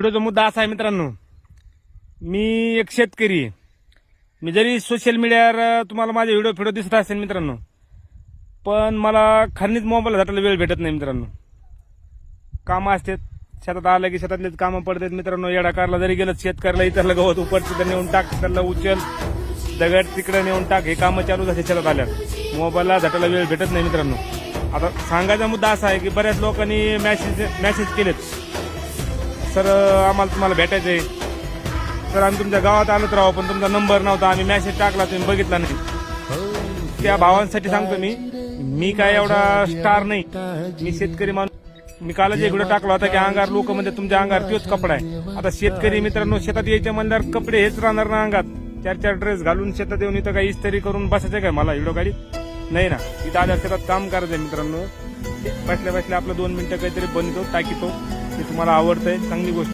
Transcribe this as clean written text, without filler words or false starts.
व्हिडिओचा मुद्दा असा आहे मित्रांनो, मी एक शेतकरी आहे. मी जरी सोशल मीडियावर तुम्हाला माझे व्हिडिओ दिसत असेल मित्रांनो, पण मला खरनीच मोबाईल हाताला वेळ भेटत नाही मित्रांनो. कामं असतात, शेतात आलं की शेतातलेच कामं पडतात मित्रांनो. येडाकारला जरी गेलं शेतकऱ्याला इतरलं गवत उपट तिथं नेऊन टाक, त्याला उचल दगड तिकडे नेऊन टाक, हे कामं चालू झाले शेतात आल्यात. मोबाईलला झटायला वेळ भेटत नाही मित्रांनो. आता सांगायचा मुद्दा असा आहे की बऱ्याच लोकांनी मेसेज केलेत, सर आम्हाला तुम्हाला भेटायचंय, सर आम्ही तुमच्या गावात आलोच राहू, पण तुमचा नंबर नव्हता, आम्ही मेसेज टाकला तुम्ही बघितला नाही. त्या भावांसाठी सांगतो मी काय एवढा स्टार नाही, मी शेतकरी माणूस. मी कालच एक व्हिडिओ टाकला होता की अंगार लोक म्हणजे तुमच्या अंगार तोच कपडा आहे. आता शेतकरी मित्रांनो शेतात यायच्या म्हणल्यावर कपडे हेच राहणार ना अंगात. 4-4 ड्रेस घालून शेतात येऊन इथं काही इस्त्री करून बसायचं काय मला व्हिडिओ काढी नाही ना. इथं आल्या शेतात काम करायचंय मित्रांनो. बसल्या बसल्या आपलं 2 मिनिटं काहीतरी बनतो टाकीतो, ते तुम्हाला आवडतंय, चांगली गोष्ट.